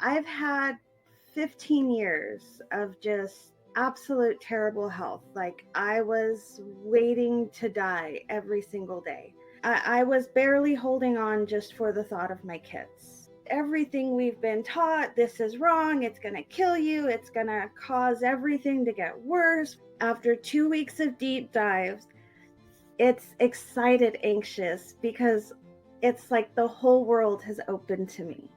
I've had 15 years of just absolute terrible health. Like, I was waiting to die every single day. I was barely holding on just for the thought of my kids. Everything we've been taught, this is wrong, it's going to kill you, it's going to cause everything to get worse. After 2 weeks of deep dives, it's excited anxious because it's like the whole world has opened to me.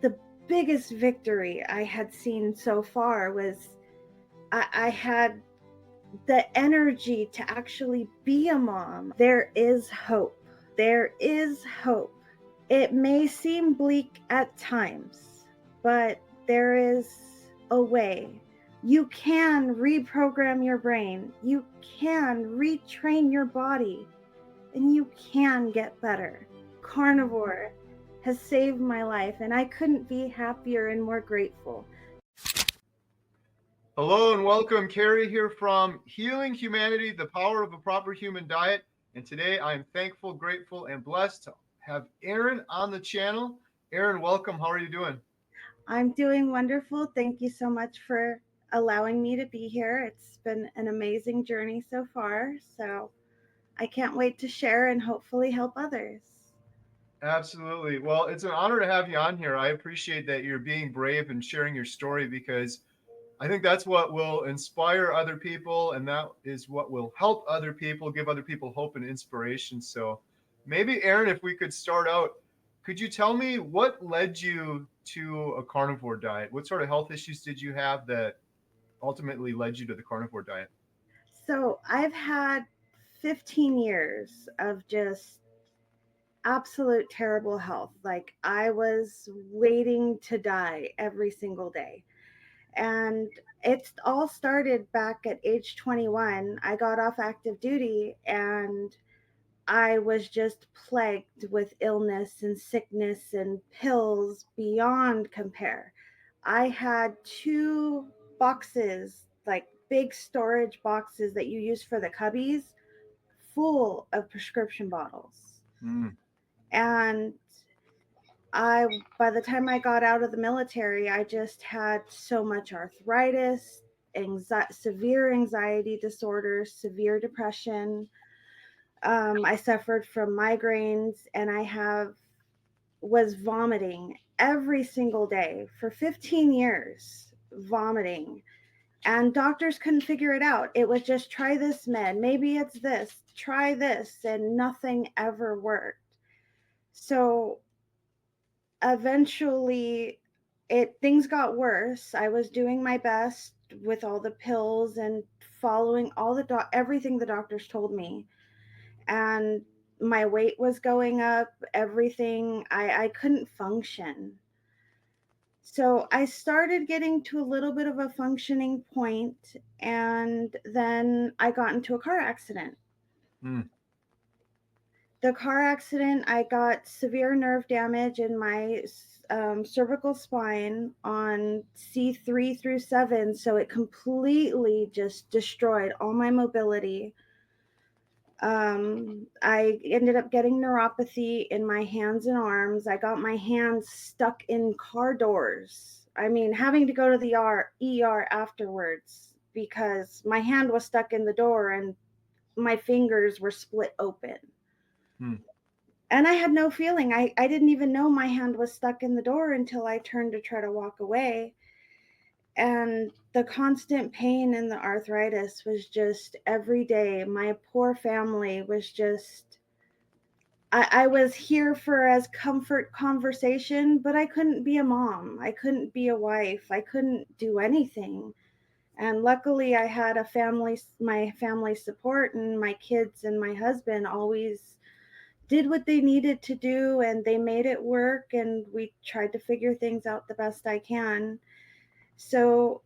The biggest victory I had seen so far was I had the energy to actually be a mom. There is hope. There is hope. It may seem bleak at times, but there is a way. You can reprogram your brain. You can retrain your body, and you can get better. Carnivore has saved my life, and I couldn't be happier and more grateful. Hello and welcome. Carrie here from Healing Humanity, the Power of a Proper Human Diet. And today I am thankful, grateful, and blessed to have Erin on the channel. Erin, welcome. How are you doing? I'm doing wonderful. Thank you so much for allowing me to be here. It's been an amazing journey so far. So I can't wait to share and hopefully help others. Absolutely. Well, it's an honor to have you on here. I appreciate that you're being brave and sharing your story because I think that's what will inspire other people and that is what will help other people, give other people hope and inspiration. So maybe, Erin, if we could start out, could you tell me what led you to a carnivore diet? What sort of health issues did you have that ultimately led you to the carnivore diet? So I've had 15 years of just absolute terrible health. Like, I was waiting to die every single day. And it's all started back at age 21. I got off active duty and I was just plagued with illness and sickness and pills beyond compare. I had two boxes, like big storage boxes that you use for the cubbies, full of prescription bottles. Mm, And by the time I got out of the military, I just had so much arthritis, severe anxiety disorders, severe depression. I suffered from migraines, and I have was vomiting every single day for 15 years, vomiting. And doctors couldn't figure it out. It was just try this med, maybe it's this, try this, and nothing ever worked. So eventually it things got worse. I was doing my best with all the pills and following all everything the doctors told me, and my weight was going up, everything. I couldn't function. So I started getting to a little bit of a functioning point, and then I got into a car accident. mm, The car accident, I got severe nerve damage in my cervical spine on C3 through 7. So it completely just destroyed all my mobility. I ended up getting neuropathy in my hands and arms. I got my hands stuck in car doors. I mean, having to go to the ER afterwards because my hand was stuck in the door and my fingers were split open. mm. And I had no feeling. I didn't even know my hand was stuck in the door until I turned to try to walk away. And the constant pain and the arthritis was just every day. My poor family was just, I was here for as comfort conversation, but I couldn't be a mom. I couldn't be a wife. I couldn't do anything. And luckily, I had my family support, and my kids and my husband always did what they needed to do, and they made it work, and we tried to figure things out the best I can. So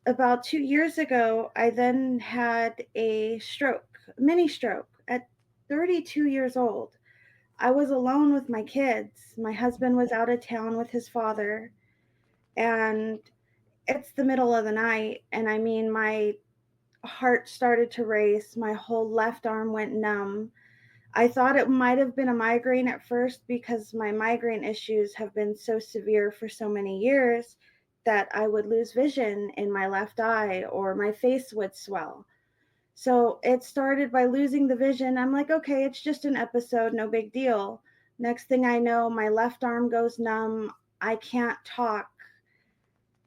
about 2 years ago, I then had a stroke, mini stroke, at 32 years old. I was alone with my kids. My husband was out of town with his father, and it's the middle of the night. And I mean, my heart started to race. My whole left arm went numb. I thought it might have been a migraine at first because my migraine issues have been so severe for so many years that I would lose vision in my left eye or my face would swell. So it started by losing the vision. I'm like, okay, it's just an episode, no big deal. Next thing I know, my left arm goes numb. I can't talk.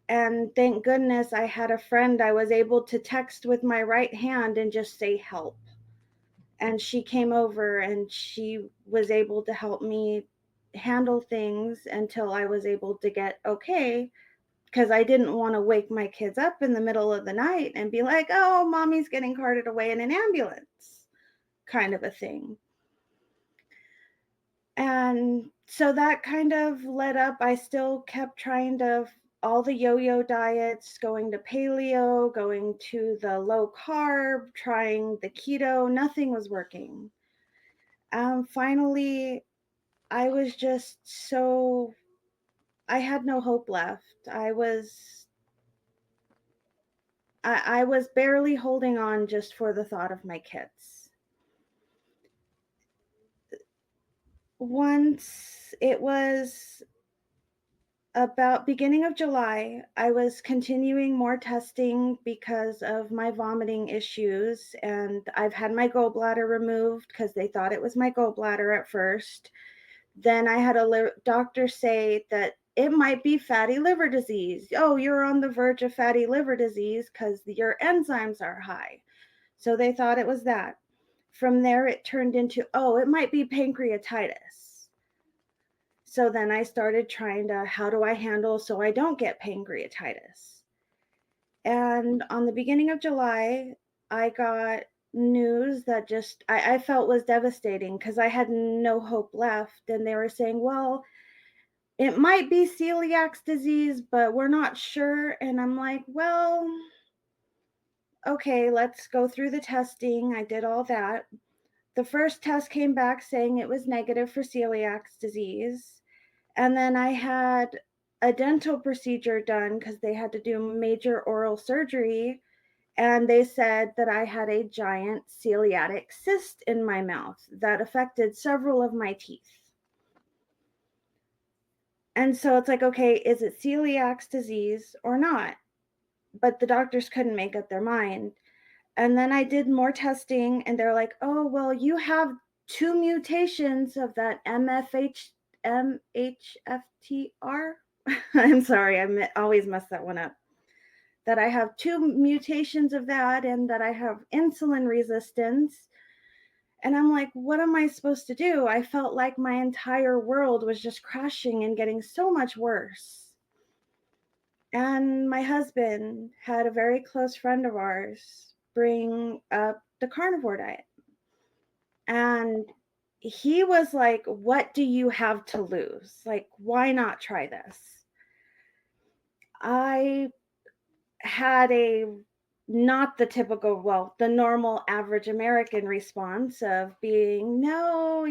And thank goodness I had a friend I was able to text with my right hand and just say help. And she came over and she was able to help me handle things until I was able to get okay, because I didn't want to wake my kids up in the middle of the night and be like, oh, mommy's getting carted away in an ambulance, kind of a thing. And so that kind of led up. I still kept trying to all the yo-yo diets, going to paleo, going to the low carb, trying the keto, nothing was working. Finally, I was just so, I had no hope left. I was barely holding on just for the thought of my kids. Once it was about beginning of July, I was continuing more testing because of my vomiting issues, and I've had my gallbladder removed because they thought it was my gallbladder at first. Then I had a doctor say that it might be fatty liver disease. Oh, you're on the verge of fatty liver disease because your enzymes are high. So they thought it was that. From there, it turned into, oh, it might be pancreatitis. So then I started trying to, how do I handle so I don't get pancreatitis? And on the beginning of July, I got news that just I felt was devastating because I had no hope left. And they were saying, well, it might be celiac disease, but we're not sure. And I'm like, well, okay, let's go through the testing. I did all that. The first test came back saying it was negative for celiac disease. And then I had a dental procedure done because they had to do major oral surgery. And they said that I had a giant celiac cyst in my mouth that affected several of my teeth. And so it's like, okay, is it celiac disease or not? But the doctors couldn't make up their mind. And then I did more testing, and they're like, oh, well, you have two mutations of that MHFTR. I'm sorry, always mess that one up. That I have two mutations of that, and that I have insulin resistance. And I'm like, what am I supposed to do? I felt like my entire world was just crashing and getting so much worse. And my husband had a very close friend of ours bring up the carnivore diet. And he was like, what do you have to lose? Like, why not try this? I had a not the typical, well, the normal average American response of being, no,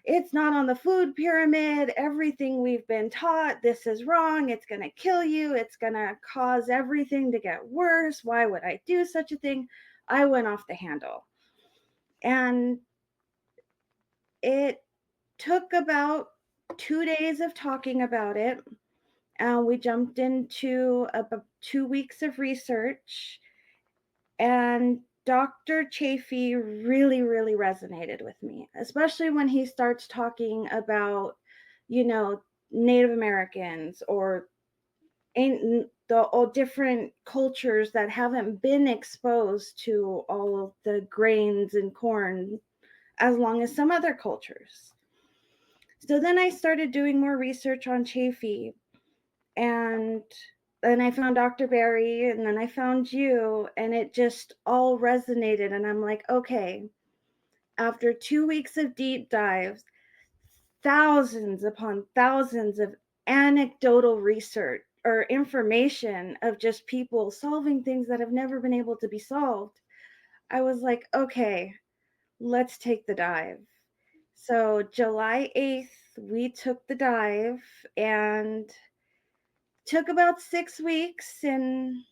it's not on the food pyramid. Everything we've been taught, this is wrong. It's going to kill you. It's going to cause everything to get worse. Why would I do such a thing? I went off the handle. And it took about 2 days of talking about it. We jumped into about 2 weeks of research, and Dr. Chaffee really, really resonated with me, especially when he starts talking about, you know, Native Americans or the all different cultures that haven't been exposed to all of the grains and corn as long as some other cultures. So then I started doing more research on Chaffee, and then I found Dr. Barry, and then I found you, and it just all resonated. And I'm like, okay, after 2 weeks of deep dives, thousands upon thousands of anecdotal research or information of just people solving things that have never been able to be solved, I was like, okay, let's take the dive. So July 8th, we took the dive, and took about 6 weeks, and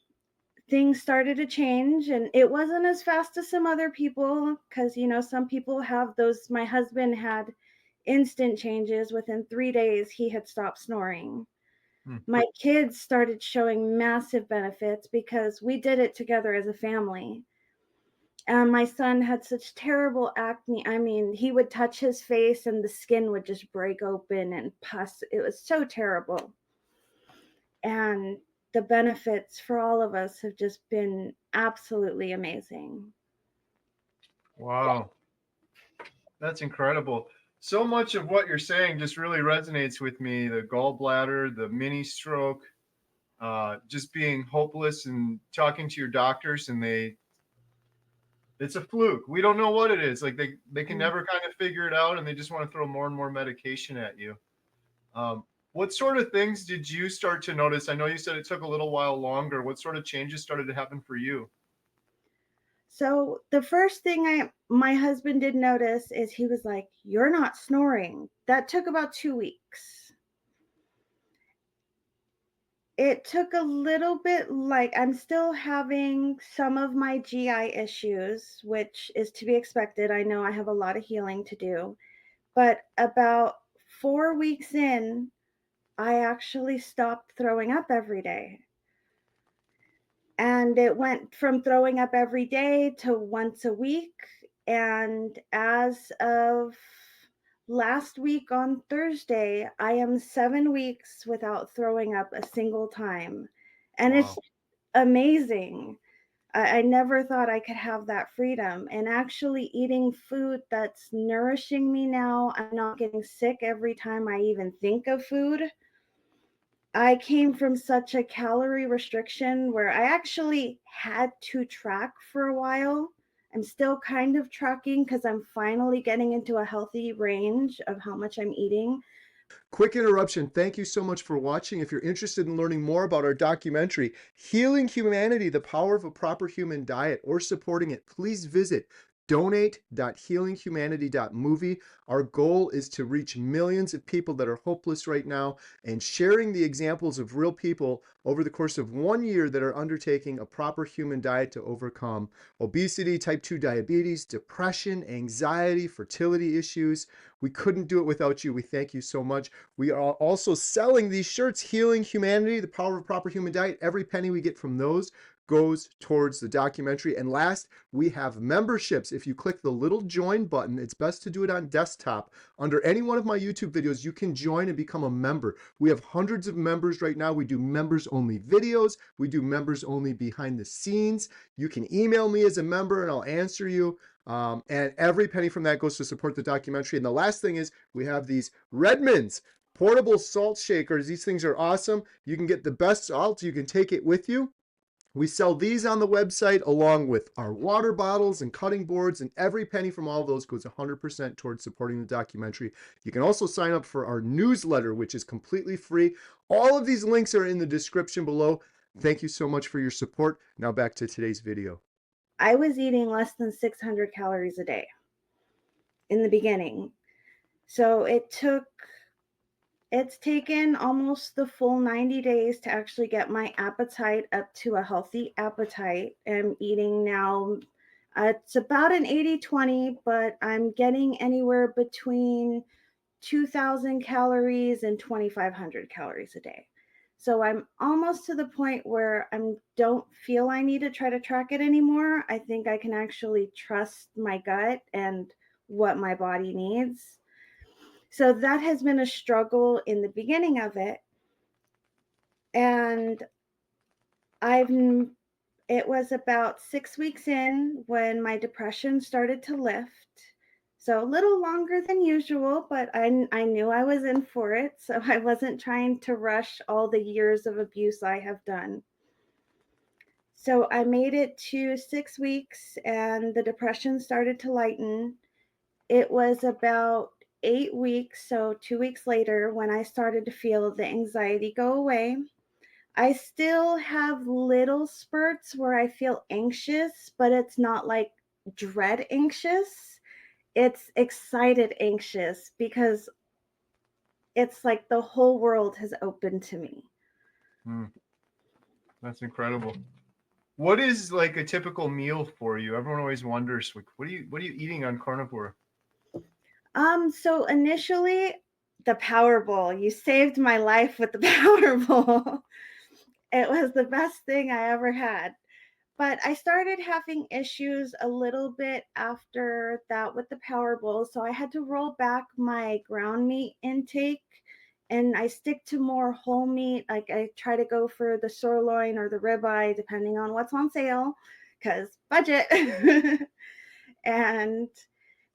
things started to change, and it wasn't as fast as some other people, because some people have those. My husband had instant changes. Within 3 days he had stopped snoring. Hmm. My kids started showing massive benefits because we did it together as a family. And my son had such terrible acne. I mean, he would touch his face and the skin would just break open and pus. It was so terrible. And the benefits for all of us have just been absolutely amazing. Wow. That's incredible. So much of what you're saying just really resonates with me. The gallbladder, the mini stroke, just being hopeless and talking to your doctors, and it's a fluke. We don't know what it is. Like they can Mm. never kind of figure it out, and they just want to throw more and more medication at you. What sort of things did you start to notice? I know you said it took a little while longer. What sort of changes started to happen for you? So the first thing my husband did notice is he was like, "You're not snoring." That took about 2 weeks. It took a little bit, like, I'm still having some of my GI issues, which is to be expected. I know I have a lot of healing to do, but about 4 weeks in, I actually stopped throwing up every day. And it went from throwing up every day to once a week. And as of last week on Thursday, I am 7 weeks without throwing up a single time. And it's Wow. amazing. I never thought I could have that freedom. And actually, eating food that's nourishing me now, I'm not getting sick every time I even think of food. I came from such a calorie restriction where I actually had to track for a while. I'm still kind of tracking because I'm finally getting into a healthy range of how much I'm eating. Quick interruption. Thank you so much for watching. If you're interested in learning more about our documentary, Healing Humanity, The Power of a Proper Human Diet, or supporting it, please visit donate.healinghumanity.movie. Our goal is to reach millions of people that are hopeless right now, and sharing the examples of real people over the course of 1 year that are undertaking a proper human diet to overcome obesity, type 2 diabetes, depression, anxiety, fertility issues. We couldn't do it without you. We thank you so much. We are also selling these shirts, Healing Humanity, The Power of a Proper Human Diet. Every penny we get from those goes towards the documentary. And last, we have memberships. If you click the little join button, it's best to do it on desktop. Under any one of my YouTube videos, you can join and become a member. We have hundreds of members right now. We do members only videos. We do members only behind the scenes. You can email me as a member and I'll answer you. And every penny from that goes to support the documentary. And the last thing is we have these Redmonds portable salt shakers. These things are awesome. You can get the best salt. You can take it with you. We sell these on the website along with our water bottles and cutting boards, and every penny from all of those goes 100% towards supporting the documentary. You can also sign up for our newsletter, which is completely free. All of these links are in the description below. Thank you so much for your support. Now back to today's video. I was eating less than 600 calories a day in the beginning. So it's taken almost the full 90 days to actually get my appetite up to a healthy appetite. I'm eating now, it's about an 80-20, but I'm getting anywhere between 2,000 calories and 2,500 calories a day. So I'm almost to the point where I don't feel I need to try to track it anymore. I think I can actually trust my gut and what my body needs. So that has been a struggle in the beginning of it. And I've it was about 6 weeks in when my depression started to lift. So a little longer than usual, but I knew I was in for it. So I wasn't trying to rush all the years of abuse I have done. So I made it to 6 weeks and the depression started to lighten. It was about 8 weeks, so 2 weeks later, when I started to feel the anxiety go away. I still have little spurts where I feel anxious, but it's not like dread anxious. It's excited anxious because it's like the whole world has opened to me. Hmm. That's incredible. What is like a typical meal for you? Everyone always wonders, like, what are you eating on carnivore? So initially, the Powerball. You saved my life with the Powerball. It was the best thing I ever had. But I started having issues a little bit after that with the Powerball, so I had to roll back my ground meat intake, and I stick to more whole meat. Like I try to go for the sirloin or the ribeye, depending on what's on sale, because budget. And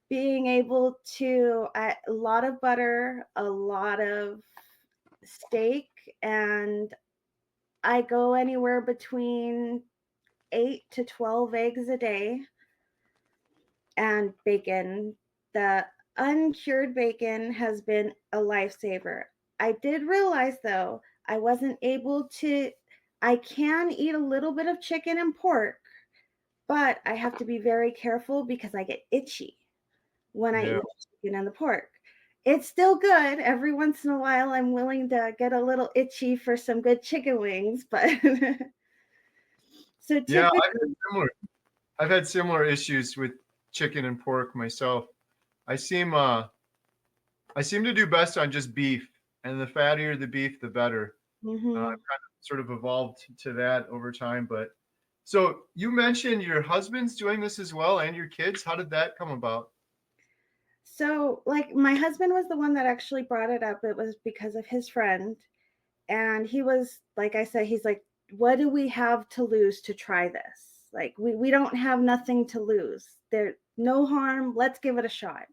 being able to a lot of butter, a lot of steak, and I go anywhere between 8 to 12 eggs a day, and bacon. The uncured bacon has been a lifesaver. I did realize though, I wasn't able to, I can eat a little bit of chicken and pork, but I have to be very careful because I get itchy when I Yeah. eat the chicken and the pork. It's still good. Every once in a while, I'm willing to get a little itchy for some good chicken wings, but so Yeah, typically, I've had similar issues with chicken and pork myself. I seem uh I seem to do best on just beef, and the fattier the beef, the better. I've mhm. kind of sort of evolved to that over time. But so you mentioned your husband's doing this as well, and your kids. How did that come about? So, like, my husband was the one that actually brought it up. It was because of his friend. And he was, like I said, he's like, what do we have to lose to try this? Like, we don't have nothing to lose. There, no harm. Let's give it a shot.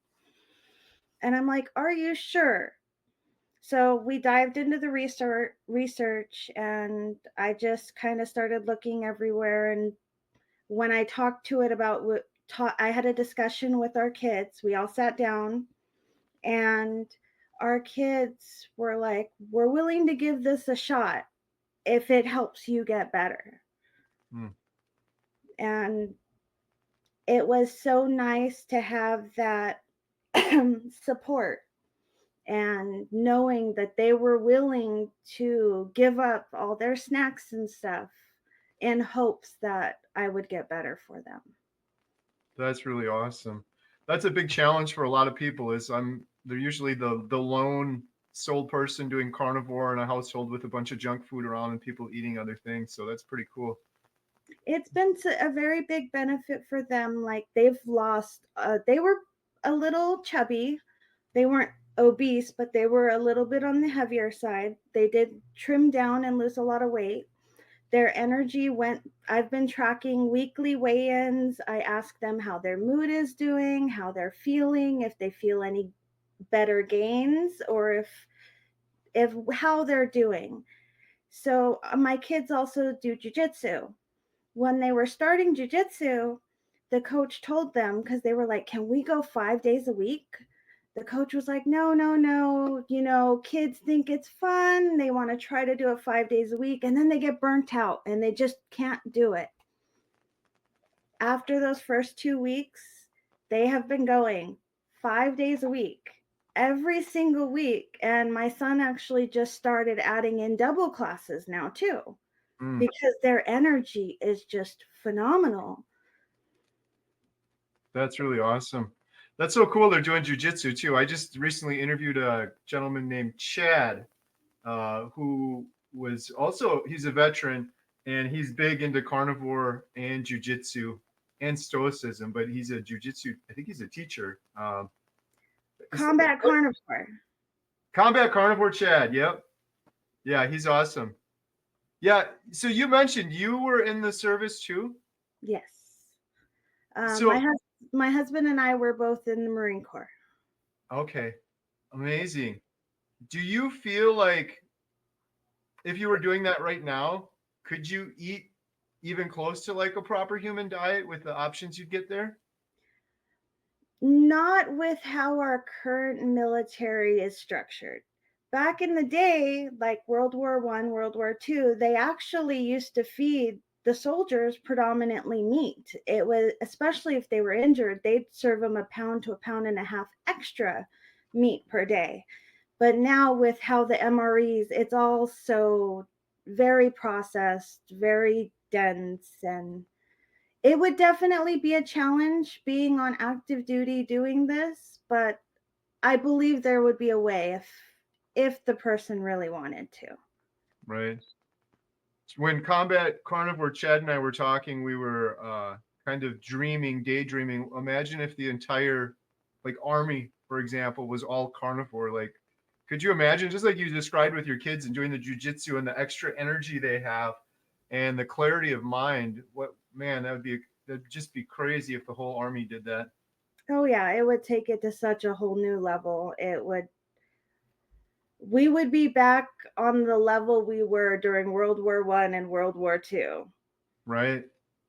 And I'm like, are you sure? So we dived into the research, and I just kind of started looking everywhere. And when I talked to it about what I had a discussion with our kids. We all sat down, and our kids were like, we're willing to give this a shot if it helps you get better. Hmm. And it was so nice to have that support, and knowing that they were willing to give up all their snacks and stuff in hopes that I would get better for them. That's really awesome. That's a big challenge for a lot of people. Is they're usually the lone sole person doing carnivore in a household with a bunch of junk food around and people eating other things. So that's pretty cool. It's been a very big benefit for them. Like they've lost, they were a little chubby. They weren't obese, but they were a little bit on the heavier side. They did trim down and lose a lot of weight. Their energy went, I've been tracking weekly weigh-ins. I ask them how their mood is doing, how they're feeling, if they feel any better gains, or if how they're doing. So my kids also do jujitsu. When they were starting jujitsu, the coach told them, because they were like, can we go 5 days a week? The coach was like, no, no, no. You know, kids think it's fun. They want to try to do it 5 days a week, and then they get burnt out and they just can't do it. After those first 2 weeks, they have been going 5 days a week, every single week. And my son actually just started adding in double classes now, too, Mm, because their energy is just phenomenal. that's really awesome. That's so cool. They're doing jujitsu too. I just recently interviewed a gentleman named Chad, who was also he's a veteran and he's big into carnivore and jujitsu and stoicism, but he's a jujitsu. I think he's a teacher. Combat Carnivore. Combat carnivore Chad. Yep. Yeah, he's awesome. Yeah. So you mentioned you were in the service too. Yes. Um, my, So hus- my husband and I were both in the Marine Corps. okay, amazing. Do you feel like if you were doing that right now, could you eat even close to like a proper human diet with the options you'd get there? Not with how our current military is structured. Back in the day, like World War I, World War II, they actually used to feed the soldiers predominantly meat. It was, especially if they were injured, they'd serve them a pound to a pound and a half extra meat per day. But now with how the MREs, it's all so very processed, very dense, and it would definitely be a challenge being on active duty doing this, but I believe there would be a way if the person really wanted to. Right. When Combat Carnivore Chad and I were talking, we were kind of daydreaming. Imagine if the entire like army, for example, was all carnivore. Like, could you imagine, just like you described with your kids and doing the jujitsu and the extra energy they have and the clarity of mind? What man, that'd just be crazy if the whole army did that. Oh yeah, it would take it to such a whole new level. We would be back on the level we were during World War One and World War Two. Right.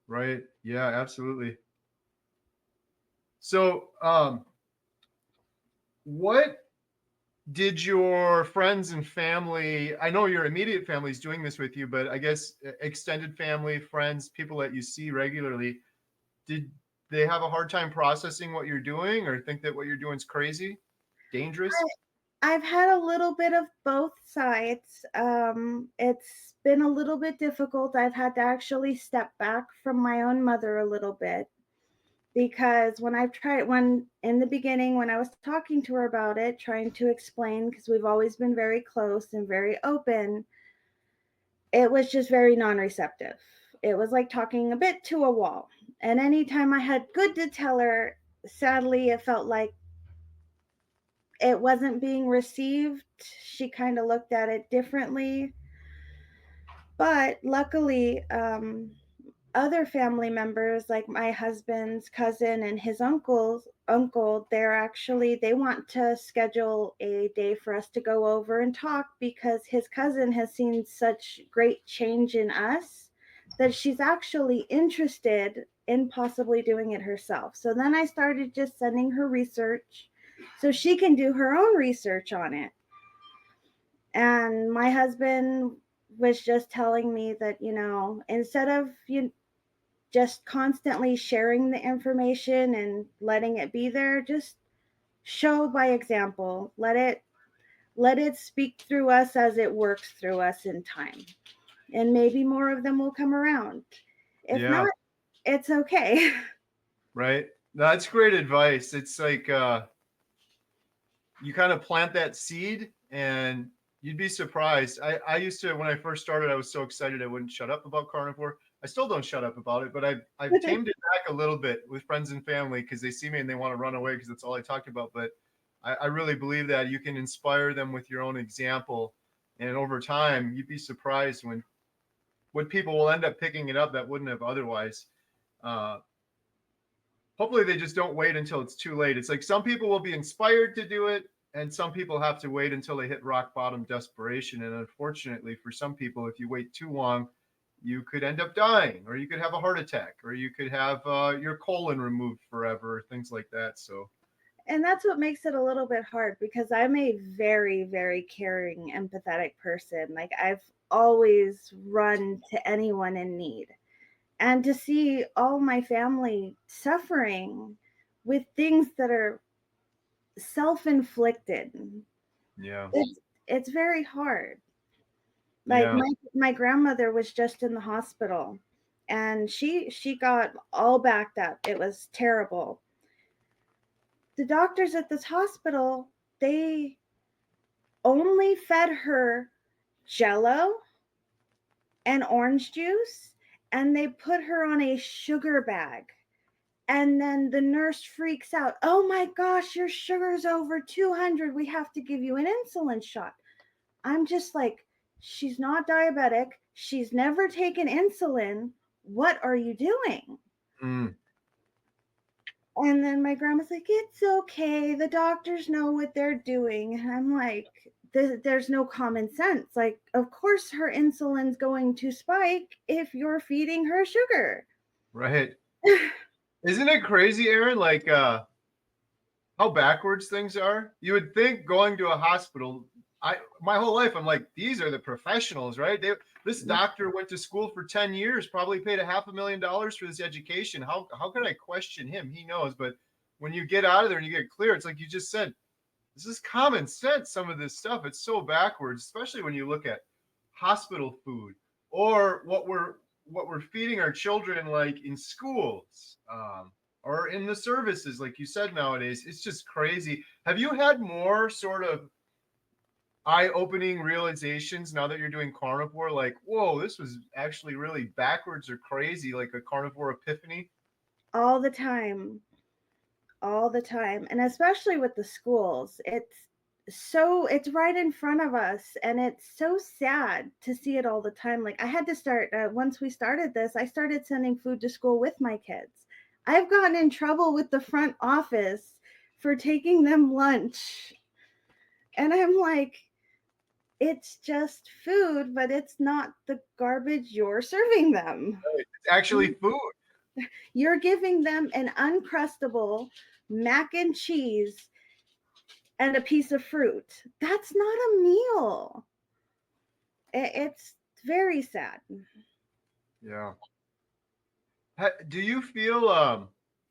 Right. Yeah, absolutely. So, what did your friends and family, I know your immediate family is doing this with you, but I guess extended family, friends, people that you see regularly, did they have a hard time processing what you're doing or think that what you're doing is crazy, dangerous? I've had a little bit of both sides. It's been a little bit difficult. I've had to actually step back from my own mother a little bit because when in the beginning, when I was talking to her about it, trying to explain, because we've always been very close and very open, it was just very non receptive. It was like talking a bit to a wall. And anytime I had good to tell her, sadly, it felt like it wasn't being received. She kind of looked at it differently. But luckily, other family members, like my husband's cousin and his uncle, they want to schedule a day for us to go over and talk because his cousin has seen such great change in us that she's actually interested in possibly doing it herself. So then I started just sending her research so she can do her own research on it. And my husband was just telling me that, instead of just constantly sharing the information and letting it be there, just show by example. Let it speak through us as it works through us in time. And maybe more of them will come around. If Yeah, not, it's okay. right. That's great advice. It's like you kind of plant that seed and you'd be surprised. I used to, when I first started, I was so excited I wouldn't shut up about carnivore. I still don't shut up about it, but I've tamed it back a little bit with friends and family because they see me and they want to run away because that's all I talked about. But I really believe that you can inspire them with your own example. And over time, you'd be surprised when people will end up picking it up that wouldn't have otherwise. Uh, Hopefully they just don't wait until it's too late. It's like some people will be inspired to do it and some people have to wait until they hit rock bottom desperation. And unfortunately for some people, if you wait too long, you could end up dying or you could have a heart attack or you could have your colon removed forever, things like that. So And that's what makes it a little bit hard because I'm a very, very caring, empathetic person. Like I've always run to anyone in need. And to see all my family suffering with things that are self-inflicted, yeah, it's very hard. Like yeah, my grandmother was just in the hospital and she got all backed up. It was terrible. The doctors at this hospital, they only fed her jello and orange juice, and they put her on a sugar bag. And then the nurse freaks out. Oh my gosh, your sugar's over 200. We have to give you an insulin shot. I'm just like, she's not diabetic. She's never taken insulin. What are you doing? mm, And then my grandma's like, it's okay. The doctors know what they're doing. And I'm like, there's no common sense. Like, of course her insulin's going to spike if you're feeding her sugar. right. Isn't it crazy, Erin? Like how backwards things are. You would think going to a hospital. My whole life I'm like, these are the professionals, right? This doctor went to school for 10 years, probably paid $500,000 for this education. How could I question him? He knows. But when you get out of there and you get clear, it's like you just said, this is common sense. Some of this stuff, it's so backwards, especially when you look at hospital food or what we're what we're feeding our children, like in schools, or in the services, like you said, nowadays, it's just crazy. Have you had more sort of eye-opening realizations now that you're doing carnivore? Like, whoa, this was actually really backwards or crazy, like a carnivore epiphany? All the time, all the time. And especially with the schools, it's right in front of us, and it's so sad to see it all the time. Like, I had to start, once we started this, I started sending food to school with my kids. I've gotten in trouble with the front office for taking them lunch, and I'm like, it's just food, but it's not the garbage you're serving them. It's actually food. You're giving them an uncrustable mac and cheese and a piece of fruit. That's not a meal. It's very sad. Yeah. Do you feel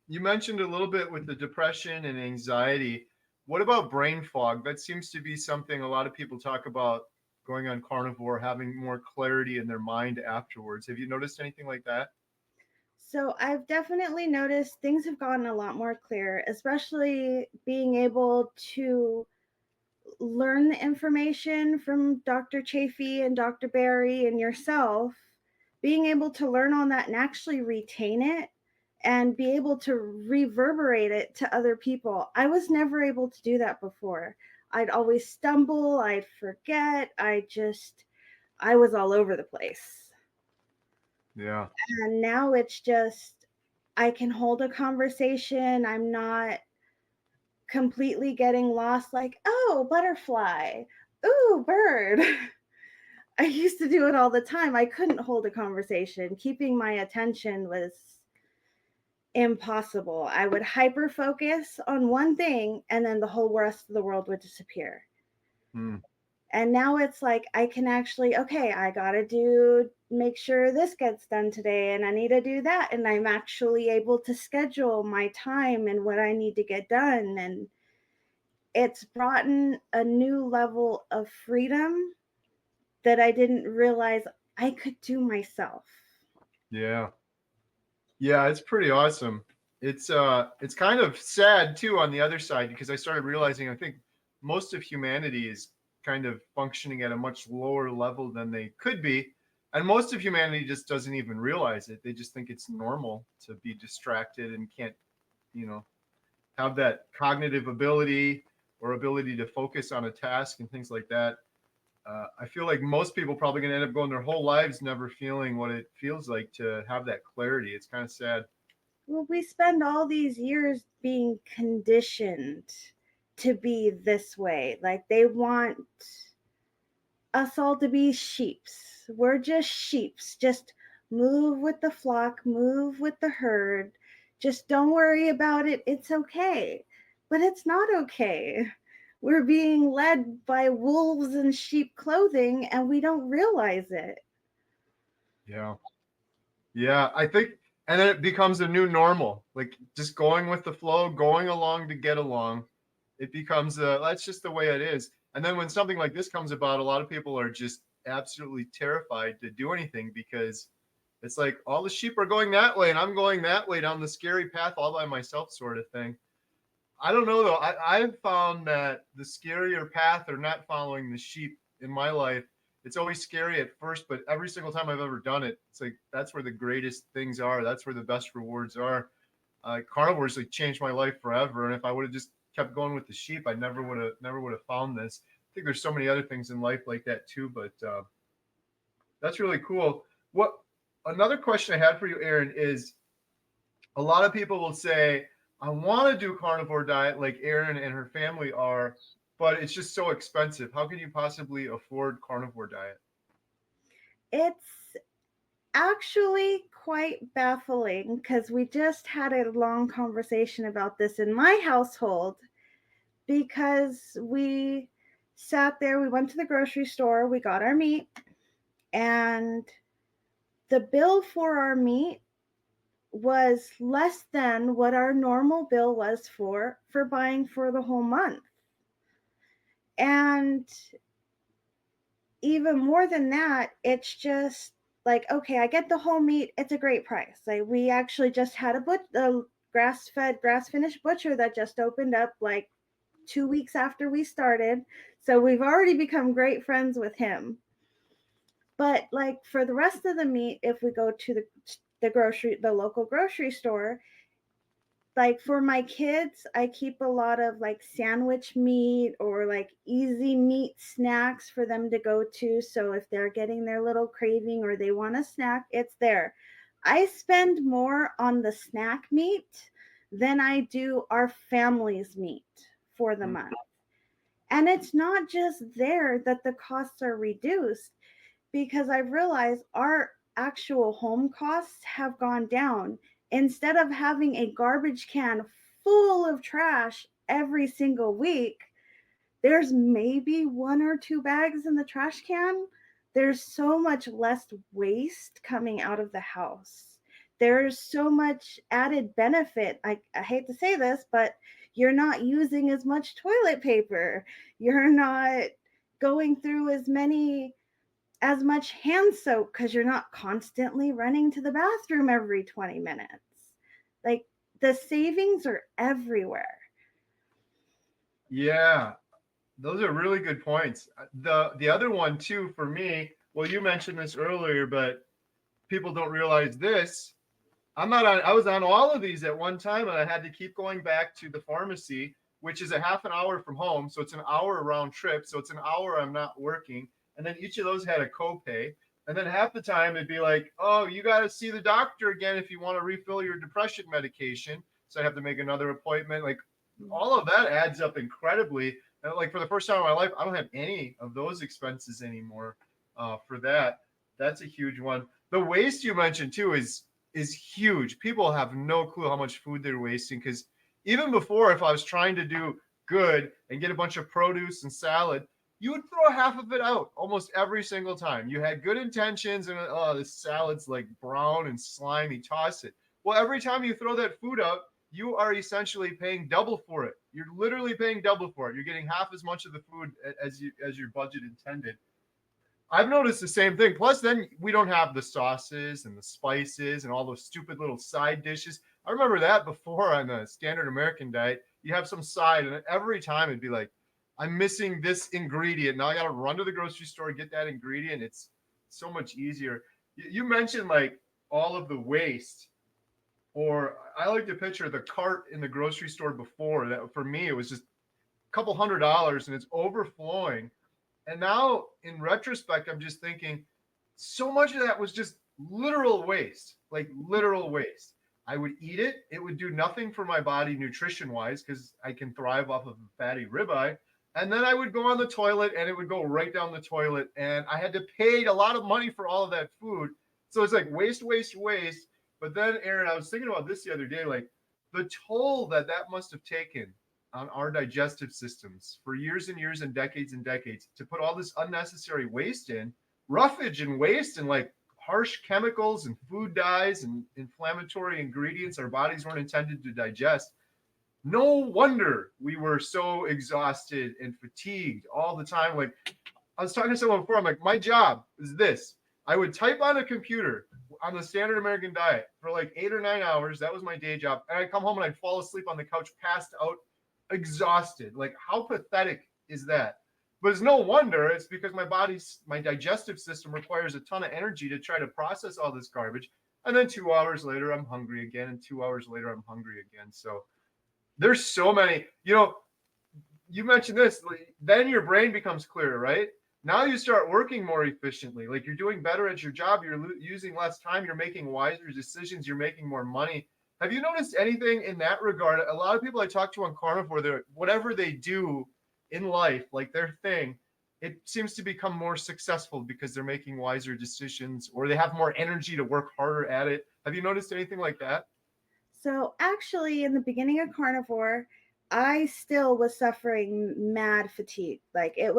you mentioned a little bit with the depression and anxiety. What about brain fog? That seems to be something a lot of people talk about going on carnivore, having more clarity in their mind afterwards. Have you noticed anything like that? So I've definitely noticed things have gotten a lot more clear, especially being able to learn the information from Dr. Chaffee and Dr. Barry and yourself, being able to learn on that and actually retain it and be able to reverberate it to other people. I was never able to do that before. I'd always stumble, I'd forget, I was all over the place. Yeah. And now it's just, I can hold a conversation. I'm not completely getting lost, like, oh, butterfly, ooh, bird. I used to do it all the time. I couldn't hold a conversation. Keeping my attention was impossible. I would hyper focus on one thing, and then the whole rest of the world would disappear. Hmm. And now it's like, I can actually, okay, I gotta make sure this gets done today, and I need to do that. And I'm actually able to schedule my time and what I need to get done. And it's brought in a new level of freedom that I didn't realize I could do myself. Yeah. Yeah, it's pretty awesome. It's kind of sad too on the other side, because I started realizing I think most of humanity is kind of functioning at a much lower level than they could be. And most of humanity just doesn't even realize it. They just think it's normal to be distracted and can't, you know, have that cognitive ability or ability to focus on a task and things like that. I feel like most people probably going to end up going their whole lives never feeling what it feels like to have that clarity. It's kind of sad. Well, we spend all these years being conditioned to be this way. Like, they want us all to be sheeps. We're just sheeps. Just move with the flock, move with the herd. Just don't worry about it. It's okay. But it's not okay. We're being led by wolves in sheep clothing, and we don't realize it. Yeah. Yeah. I think, and then it becomes a new normal, like just going with the flow, going along to get along. It becomes that's just the way it is. And then when something like this comes about, a lot of people are just absolutely terrified to do anything, because it's like all the sheep are going that way and I'm going that way down the scary path all by myself, sort of thing. I don't know though. I've found that the scarier path, or not following the sheep in my life, it's always scary at first, but every single time I've ever done it, it's like that's where the greatest things are. That's where the best rewards are. Carnivores like changed my life forever, and if I would have just kept going with the sheep, I never would have found this. I think there's so many other things in life like that too, but that's really cool. What Another question I had for you, Erin, is a lot of people will say, I want to do carnivore diet like Erin and her family are, but it's just so expensive. How can you possibly afford carnivore diet? It's actually quite baffling because we just had a long conversation about this in my household, because we sat there, we went to the grocery store, we got our meat, and the bill for our meat was less than what our normal bill was for buying for the whole month. And even more than that, it's just like, okay, I get the whole meat. It's a great price. Like, we actually just had a grass-fed, grass-finished butcher that just opened up like 2 weeks after we started. So we've already become great friends with him. But like for the rest of the meat, if we go to the local grocery store, like for my kids, I keep a lot of like sandwich meat or like easy meat snacks for them to go to. So if they're getting their little craving or they want a snack, it's there. I spend more on the snack meat than I do our family's meat for the month. And it's not just there that the costs are reduced, because I've realized our actual home costs have gone down. Instead of having a garbage can full of trash every single week, there's maybe one or two bags in the trash can. There's so much less waste coming out of the house. There's so much added benefit. I hate to say this, but you're not using as much toilet paper. You're not going through as much hand soap because you're not constantly running to the bathroom every 20 minutes. Like, the savings are everywhere. Yeah, those are really good points. The other one too for me, well, you mentioned this earlier, but people don't realize this. I was on all of these at one time, and I had to keep going back to the pharmacy, which is a half an hour from home. So it's an hour round trip. So it's an hour I'm not working. And then each of those had a copay. And then half the time it'd be like, oh, you got to see the doctor again if you want to refill your depression medication. So I have to make another appointment. Like, all of that adds up incredibly. And like for the first time in my life, I don't have any of those expenses anymore for that. That's a huge one. The waste you mentioned too is huge. People have no clue how much food they're wasting, because even before, if I was trying to do good and get a bunch of produce and salad, you would throw half of it out almost every single time. You had good intentions and, oh, this salad's like brown and slimy, toss it. Well, every time you throw that food out, you are essentially paying double for it. You're literally paying double for it. You're getting half as much of the food as your budget intended. I've noticed the same thing. Plus, then we don't have the sauces and the spices and all those stupid little side dishes. I remember that before on the standard American diet. You have some side, and every time it'd be like, I'm missing this ingredient. Now I got to run to the grocery store, get that ingredient. It's so much easier. You mentioned like all of the waste, or I like to picture the cart in the grocery store before that. For me, it was just a couple $100 and it's overflowing. And now in retrospect, I'm just thinking so much of that was just literal waste, like literal waste. I would eat it. It would do nothing for my body nutrition wise because I can thrive off of a fatty ribeye. And then I would go on the toilet and it would go right down the toilet. And I had to pay a lot of money for all of that food. So it's like waste, waste, waste. But then, Erin, I was thinking about this the other day, like the toll that must have taken on our digestive systems for years and decades to put all this unnecessary waste in, roughage and waste and like harsh chemicals and food dyes and inflammatory ingredients our bodies weren't intended to digest. No wonder we were so exhausted and fatigued all the time. Like, I was talking to someone before, I'm like, my job is this. I would type on a computer on the standard American diet for like 8 or 9 hours. That was my day job. And I'd come home and I'd fall asleep on the couch, passed out, exhausted. Like, how pathetic is that? But it's no wonder. It's because my digestive system requires a ton of energy to try to process all this garbage. And then 2 hours later, I'm hungry again. And 2 hours later, I'm hungry again. So there's so many, you mentioned this, then your brain becomes clearer, right? Now you start working more efficiently. Like, you're doing better at your job. You're using less time. You're making wiser decisions. You're making more money. Have you noticed anything in that regard? A lot of people I talk to on Carnivore, whatever they do in life, like their thing, it seems to become more successful because they're making wiser decisions or they have more energy to work harder at it. Have you noticed anything like that? So, actually, in the beginning of Carnivore, I still was suffering mad fatigue. Like, it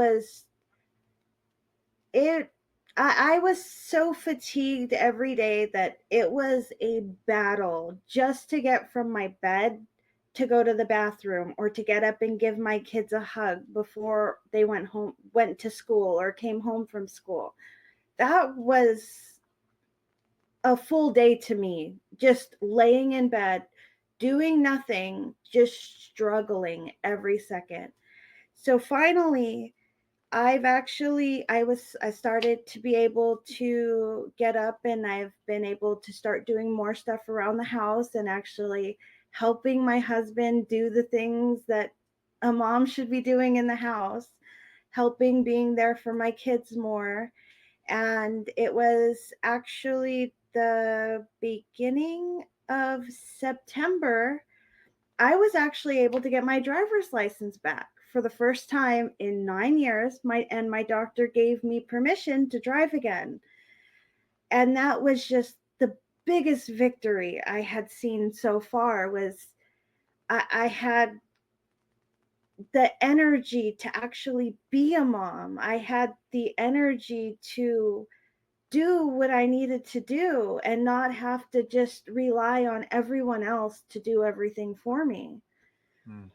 I was so fatigued every day that it was a battle just to get from my bed to go to the bathroom or to get up and give my kids a hug before they went to school or came home from school. That was a full day to me, just laying in bed, doing nothing, just struggling every second. So finally, I started to be able to get up, and I've been able to start doing more stuff around the house and actually helping my husband do the things that a mom should be doing in the house, helping being there for my kids more. And it was actually the beginning of September I was actually able to get my driver's license back for the first time in 9 years. My doctor gave me permission to drive again. And that was just the biggest victory I had seen so far. Was I had the energy to actually be a mom. I had the energy to do what I needed to do and not have to just rely on everyone else to do everything for me. Hmm.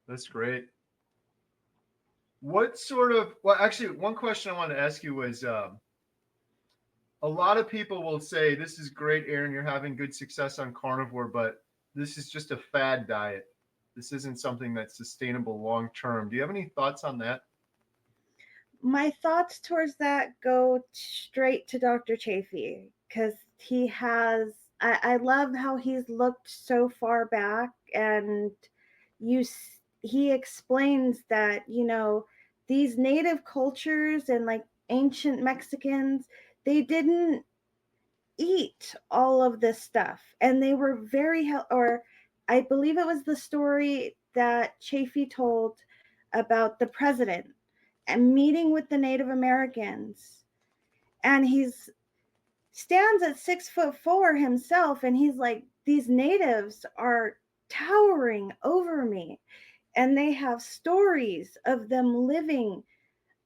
That's great. What sort of, well, actually, one question I wanted to ask you was a lot of people will say, this is great, Erin, you're having good success on carnivore, but this is just a fad diet. This isn't something that's sustainable long term. Do you have any thoughts on that? My thoughts towards that go straight to Dr. Chaffee because I love how he's looked so far back, and he explains that, these native cultures and like ancient Mexicans, they didn't eat all of this stuff, and they were or I believe it was the story that Chaffee told about the president and meeting with the Native Americans, and he's stands at 6'4" himself, and he's like, these natives are towering over me, and they have stories of them living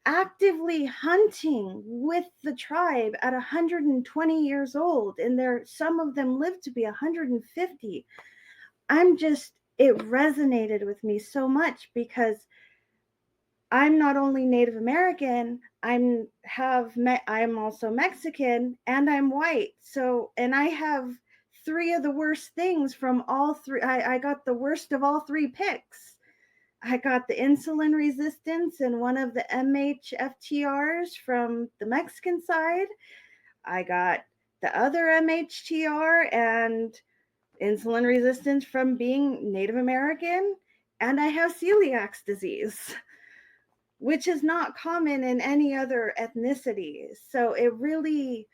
actively hunting with the tribe at 120 years old, and some of them live to be 150. It resonated with me so much because I'm not only Native American, I'm also Mexican, and I'm white. So, and I have three of the worst things from all three. I got the worst of all three picks. I got the insulin resistance and one of the MHFTRs from the Mexican side. I got the other MHTR and insulin resistance from being Native American. And I have celiac disease, which is not common in any other ethnicity. So it really,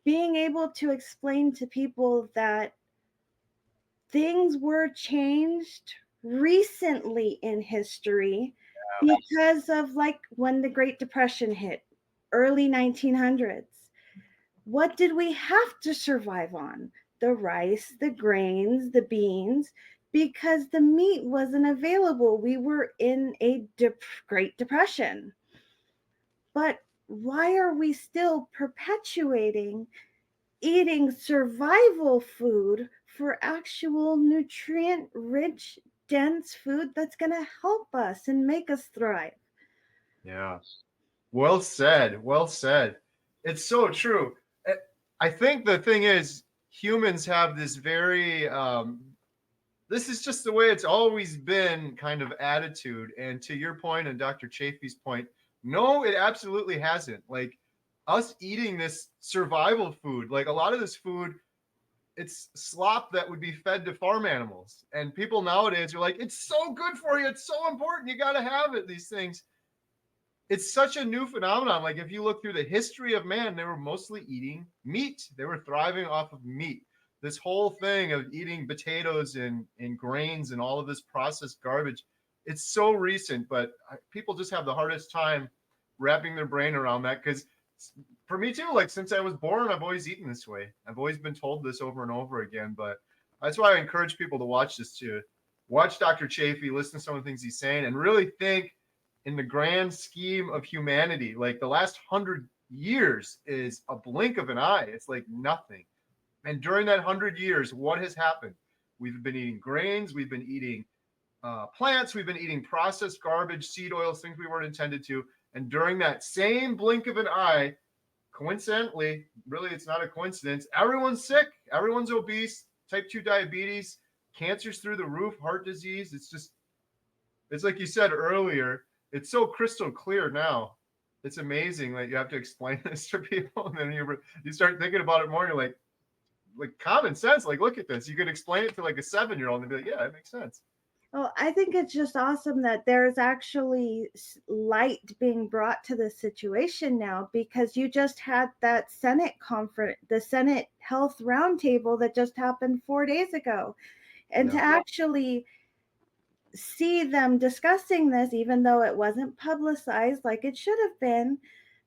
being able to explain to people that things were changed recently in history because of like when the Great Depression hit, early 1900s. What did we have to survive on? The rice, the grains, the beans, because the meat wasn't available. We were in a Great Depression. But why are we still perpetuating eating survival food for actual nutrient rich, dense food that's going to help us and make us thrive? Yeah. Well said. Well said. It's so true. I think the thing is, humans have this very, this is just the way it's always been kind of attitude. And to your point and Dr. Chaffee's point, no, it absolutely hasn't. Like us eating this survival food, like a lot of this food, it's slop that would be fed to farm animals. And people nowadays are like, it's so good for you. It's so important. You got to have it. These things. It's such a new phenomenon. Like if you look through the history of man, they were mostly eating meat. They were thriving off of meat. This whole thing of eating potatoes and grains and all of this processed garbage, it's so recent, but people just have the hardest time wrapping their brain around that. Because for me too, like since I was born, I've always eaten this way. I've always been told this over and over again. But that's why I encourage people to watch this too. Watch Dr. Chaffee, listen to some of the things he's saying, and really think in the grand scheme of humanity. Like the last 100 years is a blink of an eye. It's like nothing. And during that 100 years, what has happened? We've been eating grains, we've been eating plants, we've been eating processed garbage, seed oils, things we weren't intended to. And during that same blink of an eye, coincidentally, really, it's not a coincidence. Everyone's sick. Everyone's obese. Type 2 diabetes, cancer's through the roof, heart disease. It's like you said earlier. It's so crystal clear now. It's amazing that you have to explain this to people, and then you start thinking about it more. You're like common sense. Like, look at this. You could explain it to like a 7-year-old and be like, yeah, it makes sense. Well, I think it's just awesome that there's actually light being brought to the situation now, because you just had that Senate conference, the Senate Health Roundtable that just happened 4 days ago. And to Yeah. actually see them discussing this, even though it wasn't publicized like it should have been,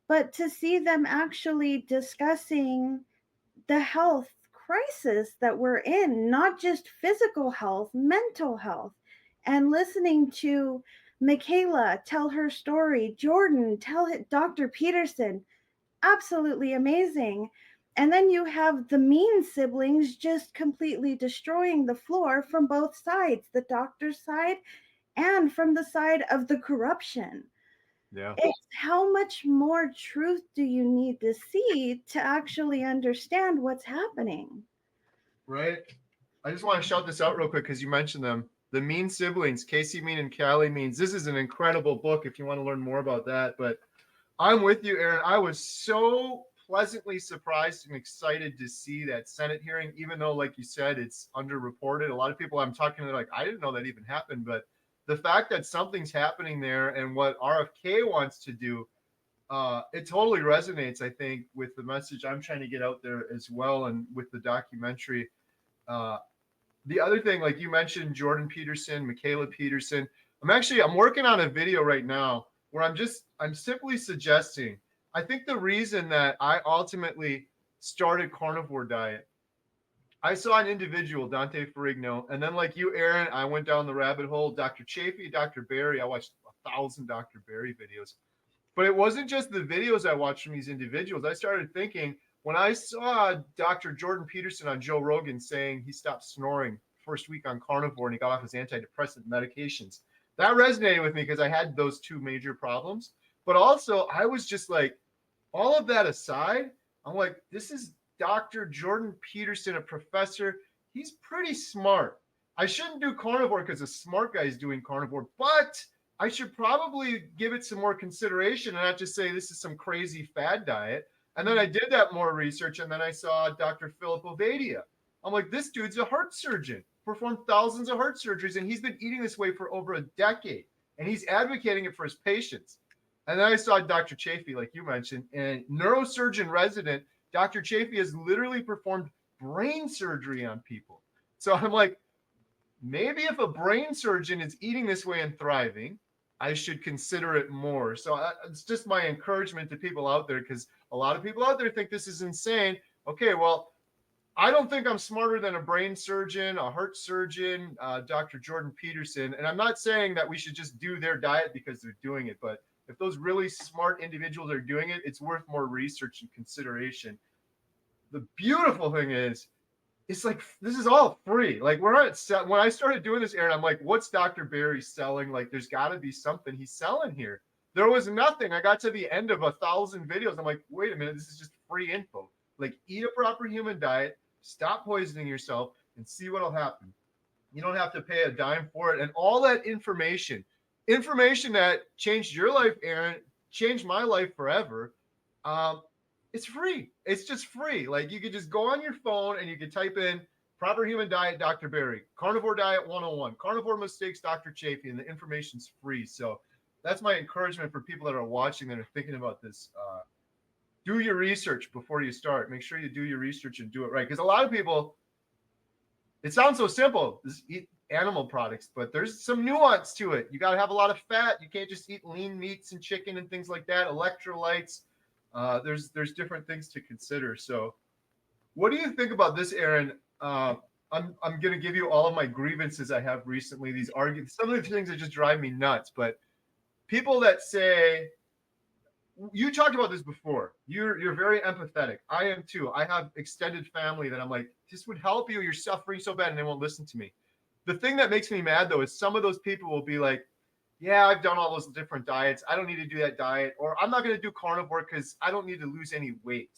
but to see them actually discussing the health crisis that we're in, not just physical health, mental health, and listening to Michaela tell her story, Jordan tell it, Dr. Peterson, absolutely amazing. And then you have the mean siblings just completely destroying the floor from both sides, the doctor's side and from the side of the corruption. Yeah. It's how much more truth do you need to see to actually understand what's happening? Right. I just want to shout this out real quick because you mentioned them. The Mean Siblings, Casey Mean and Callie Means. This is an incredible book if you want to learn more about that. But I'm with you, Erin. I was so pleasantly surprised and excited to see that Senate hearing, even though, like you said, it's underreported. A lot of people I'm talking to, they're like, I didn't know that even happened. But the fact that something's happening there and what RFK wants to do, it totally resonates, I think, with the message I'm trying to get out there as well, and with the documentary. Uh, the other thing, like you mentioned, Jordan Peterson, Michaela Peterson. I'm working on a video right now where I'm simply suggesting. I think the reason that I ultimately started Carnivore Diet, I saw an individual, Dante Ferrigno, and then like you, Erin, I went down the rabbit hole. Dr. Chaffee, Dr. Barry, I watched 1,000 Dr. Barry videos. But it wasn't just the videos I watched from these individuals. I started thinking when I saw Dr. Jordan Peterson on Joe Rogan saying he stopped snoring first week on carnivore and he got off his antidepressant medications. That resonated with me because I had those two major problems. But also, I was just like, all of that aside, I'm like, this is Dr. Jordan Peterson, a professor. He's pretty smart. I shouldn't do carnivore because a smart guy is doing carnivore, but I should probably give it some more consideration and not just say this is some crazy fad diet. And then I did that more research, and then I saw Dr. Philip Ovadia. I'm like, this dude's a heart surgeon, performed thousands of heart surgeries, and he's been eating this way for over a decade, and he's advocating it for his patients. And then I saw Dr. Chaffee, like you mentioned, and neurosurgeon resident. Dr. Chaffee has literally performed brain surgery on people. So I'm like, maybe if a brain surgeon is eating this way and thriving, I should consider it more. So it's just my encouragement to people out there, because a lot of people out there think this is insane. Okay, well, I don't think I'm smarter than a brain surgeon, a heart surgeon, Dr. Jordan Peterson. And I'm not saying that we should just do their diet because they're doing it. But if those really smart individuals are doing it, it's worth more research and consideration. The beautiful thing is, it's like this is all free. Like we're not when I started doing this, Erin, I'm like, what's Dr. Barry selling? Like there's got to be something he's selling here. There was nothing. I got to the end of 1,000 videos. I'm like, wait a minute, this is just free info. Like eat a proper human diet, stop poisoning yourself, and see what'll happen. You don't have to pay a dime for it. And all that information that changed your life, Erin, changed my life forever. Um, it's free. It's just free. Like you could just go on your phone and you could type in proper human diet, Dr. Barry, carnivore diet 101, carnivore mistakes, Dr. Chaffee, and the information's free. So that's my encouragement for people that are watching that are thinking about this. Do your research before you start. Make sure you do your research and do it right. Because a lot of people, it sounds so simple, just eat animal products, but there's some nuance to it. You got to have a lot of fat. You can't just eat lean meats and chicken and things like that. Electrolytes. There's different things to consider. So, what do you think about this, Erin? I'm going to give you all of my grievances I have recently. These arguments, some of the things that just drive me nuts. But people that say, you talked about this before. You're very empathetic. I am too. I have extended family that I'm like, this would help you. You're suffering so bad, and they won't listen to me. The thing that makes me mad though is some of those people will be like, yeah, I've done all those different diets. I don't need to do that diet. Or I'm not going to do carnivore because I don't need to lose any weight.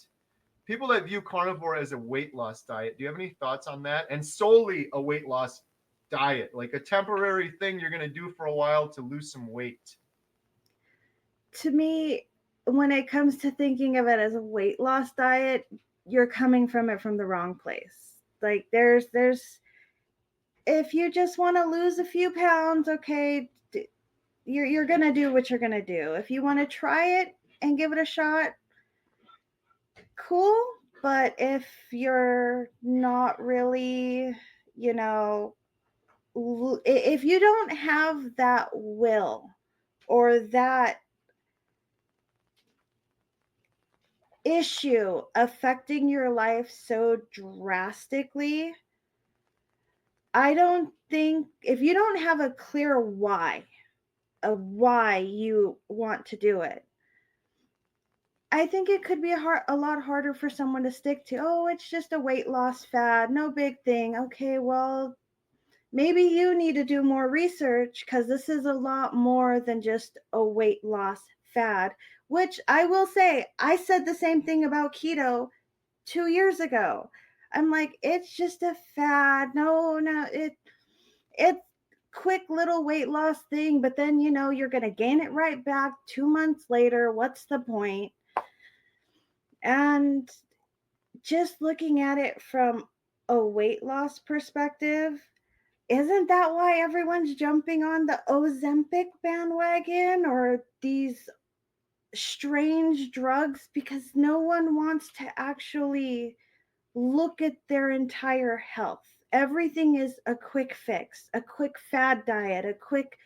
People that view carnivore as a weight loss diet, do you have any thoughts on that? And solely a weight loss diet, like a temporary thing you're going to do for a while to lose some weight. To me, when it comes to thinking of it as a weight loss diet, you're coming from it from the wrong place. Like there's if you just want to lose a few pounds, okay, you're going to do what you're going to do. If you want to try it and give it a shot, cool. But if you're not really, you know, if you don't have that will or that issue affecting your life so drastically, I don't think, if you don't have a clear why of why you want to do it, I think it could be a lot harder for someone to stick to. Oh, it's just a weight loss fad, no big thing. Okay, well, maybe you need to do more research because this is a lot more than just a weight loss fad, which I will say, I said the same thing about keto 2 years ago. I'm like, it's just a fad. No, no, it's quick little weight loss thing, but then you're gonna gain it right back 2 months later. What's the point? And just looking at it from a weight loss perspective, isn't that why everyone's jumping on the Ozempic bandwagon or these strange drugs? Because no one wants to actually look at their entire health. Everything is a quick fix, a quick fad diet, a quick,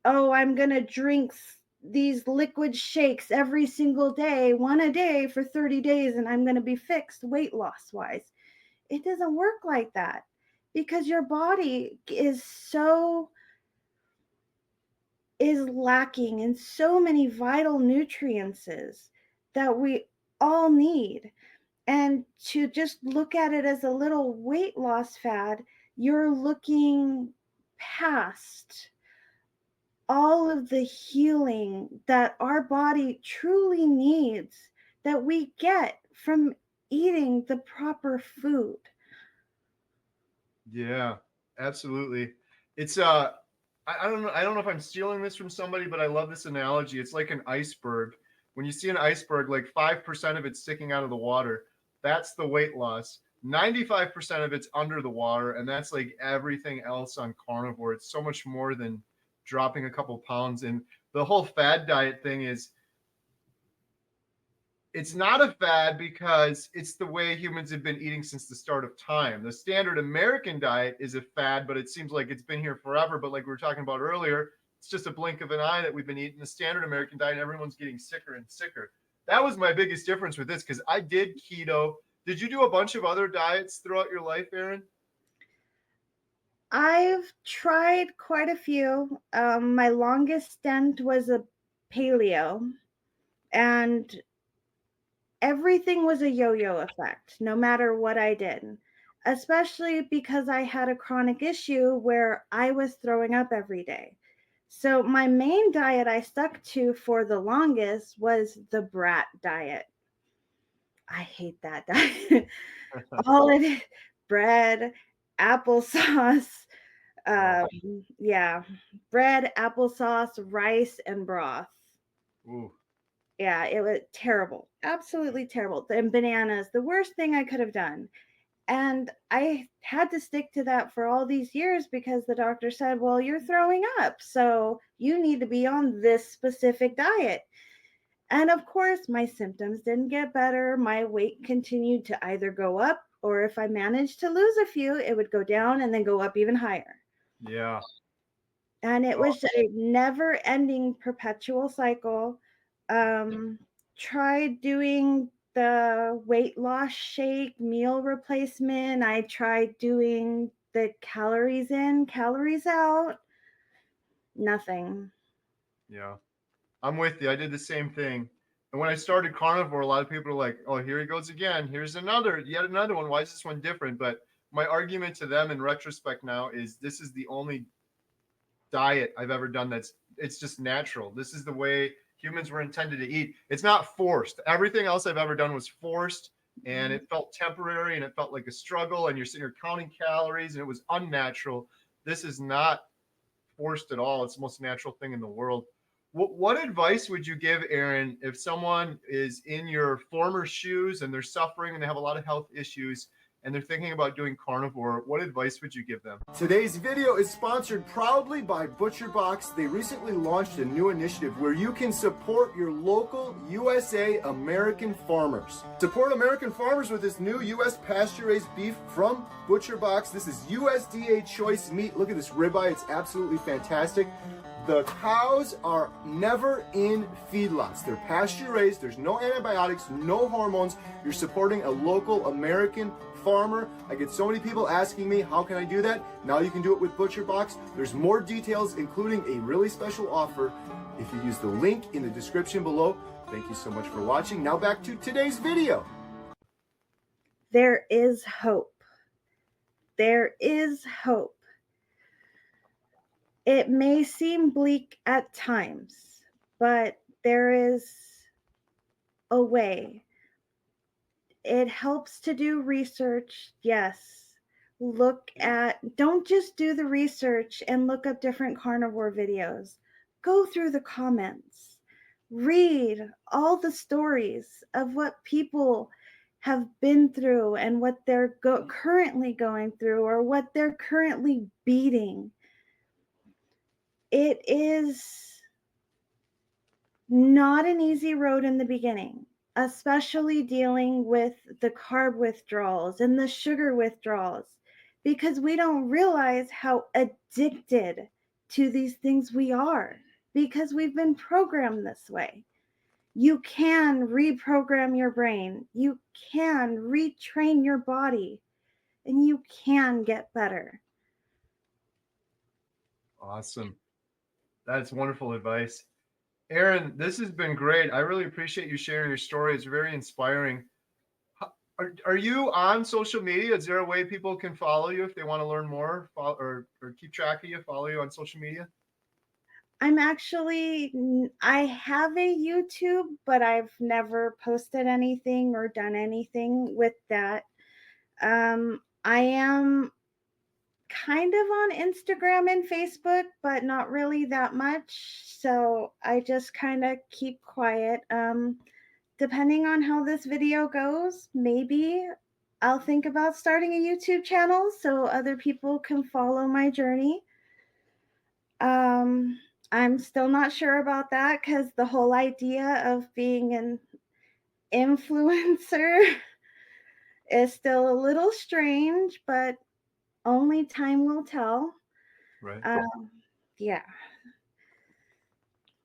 oh, I'm going to drink these liquid shakes every single day, one a day for 30 days, and I'm going to be fixed weight loss wise. It doesn't work like that because your body is lacking in so many vital nutrients that we all need. And to just look at it as a little weight loss fad, you're looking past all of the healing that our body truly needs that we get from eating the proper food. Yeah, absolutely. It's I don't know if I'm stealing this from somebody, but I love this analogy. It's like an iceberg. When you see an iceberg, like 5% of it's sticking out of the water, that's the weight loss. 95% of it's under the water, and that's like everything else on carnivore. It's so much more than dropping a couple pounds. And the whole fad diet thing is, it's not a fad because it's the way humans have been eating since the start of time. The standard American diet is a fad, but it seems like it's been here forever. But like we were talking about earlier, it's just a blink of an eye that we've been eating the standard American diet, and everyone's getting sicker and sicker. That was my biggest difference with this because I did keto. Did you do a bunch of other diets throughout your life, Erin? I've tried quite a few. My longest stint was a paleo, and everything was a yo-yo effect no matter what I did, especially because I had a chronic issue where I was throwing up every day. So my main diet I stuck to for the longest was the brat diet. I hate that diet. All it is, bread, applesauce, Oh, yeah, bread, applesauce, rice, and broth. ooh, Yeah, it was terrible. Absolutely terrible. And bananas, the worst thing I could have done. And I had to stick to that for all these years because the doctor said, well, you're throwing up. So you need to be on this specific diet. And of course, my symptoms didn't get better. My weight continued to either go up, or if I managed to lose a few, it would go down and then go up even higher. yeah. And it Oh, was a never ending perpetual cycle. um Tried doing the weight loss shake meal replacement. I tried doing the calories in calories out. Nothing. yeah. I'm with you. I did the same thing. And when I started carnivore, a lot of people are like, "Oh, here he goes again. Here's yet another one. Why is this one different?" But my argument to them in retrospect now is this is the only diet I've ever done it's just natural. This is the way humans were intended to eat. It's not forced. Everything else I've ever done was forced, and it felt temporary, and it felt like a struggle, and you're sitting here counting calories, and it was unnatural. This is not forced at all. It's the most natural thing in the world. What advice would you give, Erin, if someone is in your former shoes and they're suffering and they have a lot of health issues and they're thinking about doing carnivore? What advice would you give them? Today's video is sponsored proudly by ButcherBox. They recently launched a new initiative where you can support your local USA American farmers. Support American farmers with this new US pasture-raised beef from ButcherBox. This is USDA choice meat. Look at this ribeye. It's absolutely fantastic. The cows are never in feedlots. They're pasture raised. There's no antibiotics, no hormones. You're supporting a local American farmer. I get so many people asking me, how can I do that? Now you can do it with ButcherBox. There's more details, including a really special offer if you use the link in the description below. Thank you so much for watching. Now back to today's video. There is hope. There is hope. It may seem bleak at times, but there is a way. It helps to do research, yes. Don't just do the research and look up different carnivore videos. Go through the comments. Read all the stories of what people have been through and what they're currently going through or what they're currently beating. It is not an easy road in the beginning, especially dealing with the carb withdrawals and the sugar withdrawals, because we don't realize how addicted to these things we are because we've been programmed this way. You can reprogram your brain, you can retrain your body, and you can get better. Awesome. That's wonderful advice. Erin, this has been great. I really appreciate you sharing your story. It's very inspiring. Are you on social media? Is there a way people can follow you if they want to learn more or keep track of you, follow you on social media? I have a YouTube, but I've never posted anything or done anything with that. I am kind of on Instagram and Facebook, but not really that much. So I just kind of keep quiet. Depending on how this video goes, maybe I'll think about starting a YouTube channel so other people can follow my journey. I'm still not sure about that because the whole idea of being an influencer is still a little strange, but only time will tell. Right. Yeah.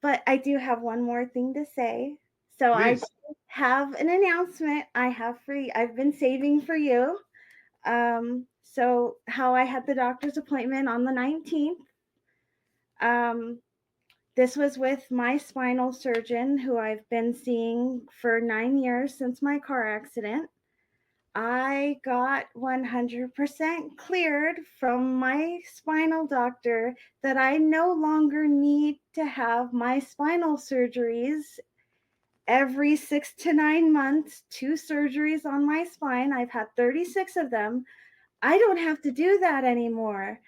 But I do have one more thing to say. So Please. I have an announcement I have for you. I've been saving for you. So how I had the doctor's appointment on the 19th. This was with my spinal surgeon who I've been seeing for 9 years since my car accident. I got 100% cleared from my spinal doctor that I no longer need to have my spinal surgeries every 6 to 9 months, 2 surgeries on my spine. I've had 36 of them. I don't have to do that anymore.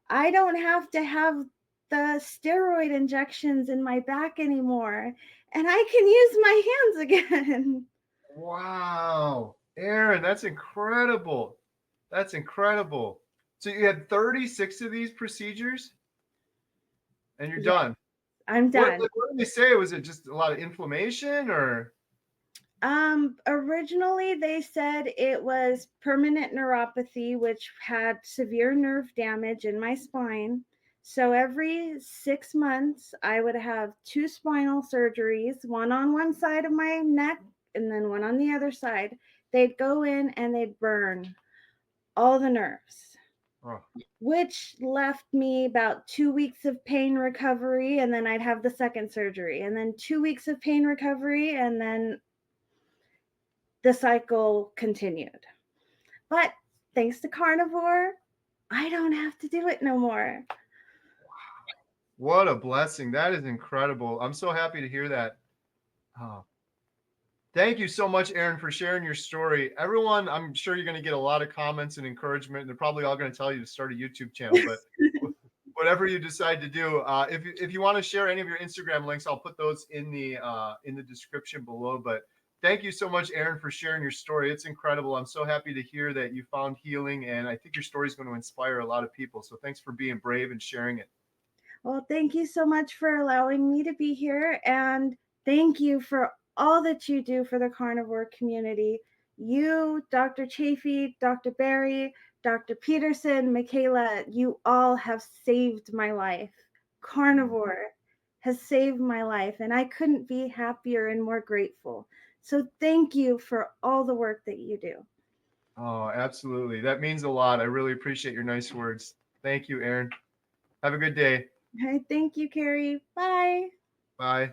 I don't have to have the steroid injections in my back anymore. And I can use my hands again. Wow. Erin, that's incredible. That's incredible. So you had 36 of these procedures and you're done. I'm done. What did they say? Was it just a lot of inflammation or? Originally they said it was permanent neuropathy, which had severe nerve damage in my spine. So every 6 months, I would have 2 spinal surgeries, one on one side of my neck and then one on the other side. They'd go in and they'd burn all the nerves, which left me about 2 weeks of pain recovery. And then I'd have the second surgery and then 2 weeks of pain recovery. And then the cycle continued. But thanks to carnivore, I don't have to do it no more. What a blessing. That is incredible. I'm so happy to hear that. Oh, thank you so much, Erin, for sharing your story. Everyone, I'm sure you're going to get a lot of comments and encouragement. And they're probably all going to tell you to start a YouTube channel, but whatever you decide to do, if you want to share any of your Instagram links, I'll put those in the description below. But thank you so much, Erin, for sharing your story. It's incredible. I'm so happy to hear that you found healing, and I think your story is going to inspire a lot of people. So thanks for being brave and sharing it. Well, thank you so much for allowing me to be here. And thank you for all that you do for the carnivore community. You, Dr. Chaffee, Dr. Barry, Dr. Peterson, Michaela, you all have saved my life. Carnivore has saved my life, and I couldn't be happier and more grateful. So thank you for all the work that you do. Oh, absolutely. That means a lot. I really appreciate your nice words. Thank you, Erin. Have a good day. Thank you, Carrie. Bye. Bye.